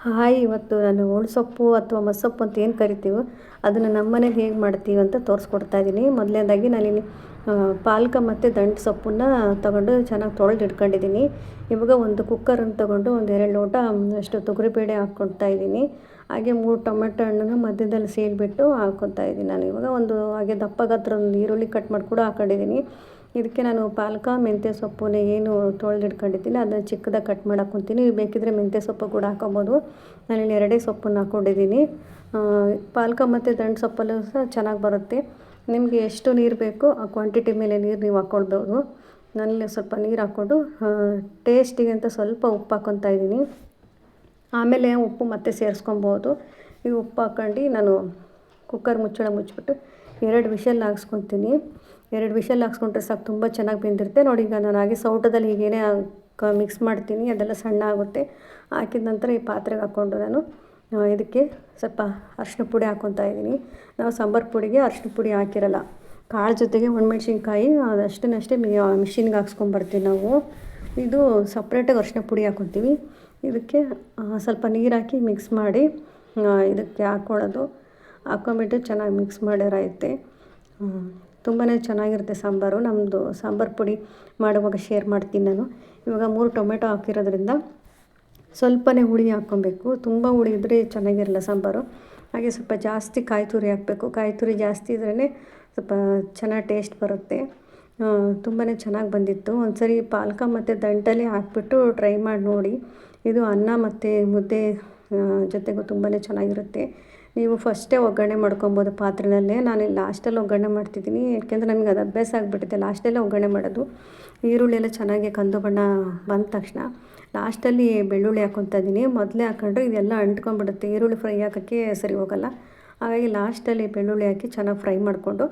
Hi, ಇವತ್ತು ನಾನು ಸೊಪ್ಪು ಅಥವಾ ಮಸ್ಸೊಪ್ಪು ಅಂತ ಏನು ಕರಿತೀವೋ ಅದನ್ನು ನಮ್ಮ ಮನೇಲಿ ಹೇಗೆ ಮಾಡ್ತೀವಿ ಅಂತ ತೋರಿಸ್ಕೊಡ್ತಾ ಇದ್ದೀನಿ. ಮೊದಲನೇದಾಗಿ ನಾನಿಲ್ಲಿ ಪಾಲಕ ಮತ್ತು ದಂಟು ಸೊಪ್ಪನ್ನು ತೊಗೊಂಡು ಚೆನ್ನಾಗಿ ತೊಳೆದು ಇಟ್ಕೊಂಡಿದ್ದೀನಿ. ಇವಾಗ ಒಂದು ಕುಕ್ಕರನ್ನು ತೊಗೊಂಡು ಒಂದು 2 ಲೋಟ ಅಷ್ಟು ತೊಗರಿಬೇಳೆ ಹಾಕ್ಕೊಳ್ತಾ ಇದ್ದೀನಿ. ಹಾಗೆ 3 ಟೊಮೆಟೊ ಹಣ್ಣನ್ನು ಮಧ್ಯದಲ್ಲಿ ಸೀಳ್ಬಿಟ್ಟು ಹಾಕ್ಕೊತಾ ಇದ್ದೀನಿ. ನಾನು ಇವಾಗ ಹಾಗೆ ದಪ್ಪ ಗಾತ್ರದ ಈರುಳ್ಳಿ ಕಟ್ ಮಾಡಿ ಕೂಡ ಹಾಕ್ಕೊಂಡಿದ್ದೀನಿ. ಇದಕ್ಕೆ ನಾನು ಪಾಲಕ ಮೆಂತ್ಯ ಸೊಪ್ಪನ್ನ ಏನು ತೊಳೆದಿಟ್ಕೊಂಡಿದ್ದೀನಿ ಅದನ್ನು ಚಿಕ್ಕದಾಗಿ ಕಟ್ ಮಾಡಿ ಹಾಕ್ಕೊತೀನಿ. ಬೇಕಿದ್ದರೆ ಮೆಂತ್ಯ ಸೊಪ್ಪು ಕೂಡ ಹಾಕ್ಕೊಬೋದು. ನಾನಿಲ್ಲಿ 2 ಸೊಪ್ಪನ್ನು ಹಾಕ್ಕೊಂಡಿದ್ದೀನಿ. ಪಾಲಕ ಮತ್ತು ದಂಟು ಸೊಪ್ಪಲ್ಲೂ ಸಹ ಚೆನ್ನಾಗಿ ಬರುತ್ತೆ. ನಿಮಗೆ ಎಷ್ಟು ನೀರು ಬೇಕೋ ಆ ಕ್ವಾಂಟಿಟಿ ಮೇಲೆ ನೀರು ನೀವು ಹಾಕ್ಕೊಳ್ಬೋದು. ನಾನಿಲ್ಲಿ ಸ್ವಲ್ಪ ನೀರು ಹಾಕ್ಕೊಂಡು ಟೇಸ್ಟಿಗೆ ಅಂತ ಸ್ವಲ್ಪ ಉಪ್ಪು ಹಾಕ್ಕೊತಾ ಇದ್ದೀನಿ. ಆಮೇಲೆ ಉಪ್ಪು ಮತ್ತೆ ಸೇರಿಸ್ಕೊಬೋದು. ಈ ಉಪ್ಪು ಹಾಕ್ಕೊಂಡು ನಾನು ಕುಕ್ಕರ್ ಮುಚ್ಚಳ ಮುಚ್ಚಿಬಿಟ್ಟು 2 ವಿಷಲ್ ಹಾಕ್ಸ್ಕೊತೀನಿ. 2 ವಿಷಲ್ ಹಾಕ್ಸ್ಕೊಂಡ್ರೆ ಸಾಕು, ತುಂಬ ಚೆನ್ನಾಗಿ ಬೆಂದಿರುತ್ತೆ. ನೋಡಿ, ಈಗ ನಾನು ಹಾಗೆ ಸೌಟದಲ್ಲಿ ಹೀಗೇನೆ ಮಿಕ್ಸ್ ಮಾಡ್ತೀನಿ, ಅದೆಲ್ಲ ಸಣ್ಣ ಆಗುತ್ತೆ. ಹಾಕಿದ ನಂತರ ಈ ಪಾತ್ರೆಗೆ ಹಾಕ್ಕೊಂಡು ನಾನು ಇದಕ್ಕೆ ಸ್ವಲ್ಪ ಅರಿಶಿನ ಪುಡಿ ಹಾಕ್ಕೊತಾ ಇದ್ದೀನಿ. ನಾವು ಸಾಂಬಾರು ಪುಡಿಗೆ ಅರಿಶಿನ ಪುಡಿ ಹಾಕಿರಲ್ಲ. ಕಾಳು ಜೊತೆಗೆ ಒಣಮೆಣ್ಸಿನ್ಕಾಯಿ ಅದಷ್ಟನ್ನಷ್ಟೇ ಮಿಷಿನ್ಗೆ ಹಾಕ್ಸ್ಕೊಂಬರ್ತೀವಿ ನಾವು. ಇದು ಸಪ್ರೇಟಾಗಿ ಅರಿಶಿನ ಪುಡಿ ಹಾಕ್ಕೊತೀವಿ. ಇದಕ್ಕೆ ಸ್ವಲ್ಪ ನೀರು ಹಾಕಿ ಮಿಕ್ಸ್ ಮಾಡಿ ಇದಕ್ಕೆ ಹಾಕ್ಕೊಳ್ಳೋದು. ಹಾಕ್ಕೊಂಬಿಟ್ಟು ಚೆನ್ನಾಗಿ ಮಿಕ್ಸ್ ಮಾಡಿರೈತೆ. ತುಂಬಾ ಚೆನ್ನಾಗಿರುತ್ತೆ ಸಾಂಬಾರು. ನಮ್ಮದು ಸಾಂಬಾರು ಪುಡಿ ಮಾಡುವಾಗ ಶೇರ್ ಮಾಡ್ತೀನಿ ನಾನು. ಇವಾಗ 3 ಟೊಮೆಟೊ ಹಾಕಿರೋದ್ರಿಂದ ಸ್ವಲ್ಪನೇ ಹುಳಿ ಹಾಕ್ಕೊಬೇಕು. ತುಂಬ ಹುಳಿ ಇದ್ದರೆ ಚೆನ್ನಾಗಿರಲ್ಲ ಸಾಂಬಾರು. ಹಾಗೆ ಸ್ವಲ್ಪ ಜಾಸ್ತಿ ಕಾಯಿ ತುರಿ ಹಾಕಬೇಕು. ಕಾಯಿ ತುರಿ ಜಾಸ್ತಿ ಇದ್ರೇ ಸ್ವಲ್ಪ ಚೆನ್ನಾಗಿ ಟೇಸ್ಟ್ ಬರುತ್ತೆ. ತುಂಬಾ ಚೆನ್ನಾಗಿ ಬಂದಿತ್ತು. ಒಂದ್ಸರಿ ಪಾಲಕ ಮತ್ತು ದಂಟಲ್ಲಿ ಹಾಕ್ಬಿಟ್ಟು ಟ್ರೈ ಮಾಡಿ ನೋಡಿ. ಇದು ಅನ್ನ ಮತ್ತು ಮುದ್ದೆ ಜೊತೆಗೂ ತುಂಬಾ ಚೆನ್ನಾಗಿರುತ್ತೆ. ನೀವು ಫಸ್ಟೇ ಒಗ್ಗರಣೆ ಮಾಡ್ಕೊಬೋದು ಪಾತ್ರೆಯಲ್ಲೇ. ನಾನು ಲಾಸ್ಟಲ್ಲಿ ಒಗ್ಗರಣೆ ಮಾಡ್ತಿದ್ದೀನಿ, ಯಾಕೆಂದರೆ ನಮಗೆ ಅದು ಅಭ್ಯಾಸ ಆಗಿಬಿಟ್ಟಿದೆ ಲಾಸ್ಟಲ್ಲೇ ಒಗ್ಗರಣೆ ಮಾಡೋದು. ಈರುಳ್ಳಿ ಎಲ್ಲ ಚೆನ್ನಾಗಿ ಕಂದು ಬಣ್ಣ ಬಂದ ತಕ್ಷಣ ಲಾಸ್ಟಲ್ಲಿ ಬೆಳ್ಳುಳ್ಳಿ ಹಾಕ್ಕೊತಾ ಇದ್ದೀನಿ. ಮೊದಲೇ ಹಾಕ್ಕೊಂಡ್ರೆ ಇದೆಲ್ಲ ಅಂಟ್ಕೊಂಡ್ಬಿಡುತ್ತೆ, ಈರುಳ್ಳಿ ಫ್ರೈ ಹಾಕೋಕ್ಕೆ ಸರಿ ಹೋಗೋಲ್ಲ. ಹಾಗಾಗಿ ಲಾಸ್ಟಲ್ಲಿ ಬೆಳ್ಳುಳ್ಳಿ ಹಾಕಿ ಚೆನ್ನಾಗಿ ಫ್ರೈ ಮಾಡಿಕೊಂಡು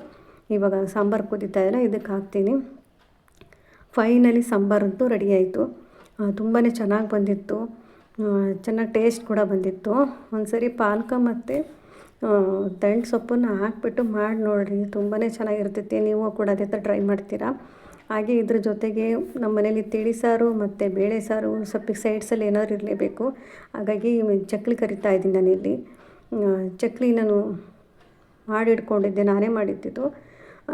ಇವಾಗ ಸಾಂಬಾರು ಕುದೀತಾ ಇದೆಯಲ್ಲ ಇದಕ್ಕೆ ಹಾಕ್ತೀನಿ. ಫೈನಲಿ ಸಾಂಬಾರಂತೂ ರೆಡಿ ಆಯಿತು. ತುಂಬಾ ಚೆನ್ನಾಗಿ ಬಂದಿತ್ತು, ಚೆನ್ನಾಗಿ ಟೇಸ್ಟ್ ಕೂಡ ಬಂದಿತ್ತು. ಒಂದ್ಸರಿ ಪಾಲಕ ಮತ್ತು ದಂಟು ಸೊಪ್ಪನ್ನು ಹಾಕ್ಬಿಟ್ಟು ಮಾಡಿ ನೋಡಿರಿ, ತುಂಬಾ ಚೆನ್ನಾಗಿರ್ತೈತಿ. ನೀವು ಕೂಡ ಅದೇ ಥರ ಟ್ರೈ ಮಾಡ್ತೀರಾ. ಹಾಗೆ ಇದ್ರ ಜೊತೆಗೆ ನಮ್ಮ ಮನೇಲಿ ತಿಳಿ ಸಾರು ಮತ್ತು ಬೇಳೆ ಸಾರು ಸ್ವಲ್ಪ ಸೈಡ್ಸಲ್ಲಿ ಏನಾದರೂ ಇರಲೇಬೇಕು. ಹಾಗಾಗಿ ಚಕ್ಲಿ ಕರಿತಾ ಇದ್ದೀನಿ ನಾನಿಲ್ಲಿ. ಚಕ್ಲಿ ನಾನು ಮಾಡಿಟ್ಕೊಂಡಿದ್ದೆ, ನಾನೇ ಮಾಡಿದ್ದಿದ್ದು.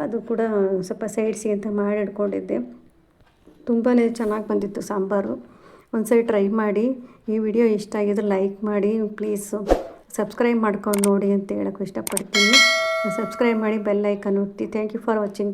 ಅದು ಕೂಡ ಸ್ವಲ್ಪ ಸೈಡ್ಸಿಗೆ ಅಂತ ಮಾಡಿಟ್ಕೊಂಡಿದ್ದೆ. ತುಂಬಾ ಚೆನ್ನಾಗಿ ಬಂದಿತ್ತು ಸಾಂಬಾರು. ಒಂದ್ಸರಿ ಟ್ರೈ ಮಾಡಿ. ಈ ವಿಡಿಯೋ ಇಷ್ಟ ಆಗಿದ್ರೆ ಲೈಕ್ ಮಾಡಿ, ಪ್ಲೀಸು ಸಬ್ಸ್ಕ್ರೈಬ್ ಮಾಡ್ಕೊಂಡು ನೋಡಿ ಅಂತ ಹೇಳೋಕ್ಕೆ ಇಷ್ಟಪಡ್ತೀನಿ. ಸಬ್ಸ್ಕ್ರೈಬ್ ಮಾಡಿ, ಬೆಲ್ ಐಕನ್ ಒತ್ತಿ. Thank you for watching.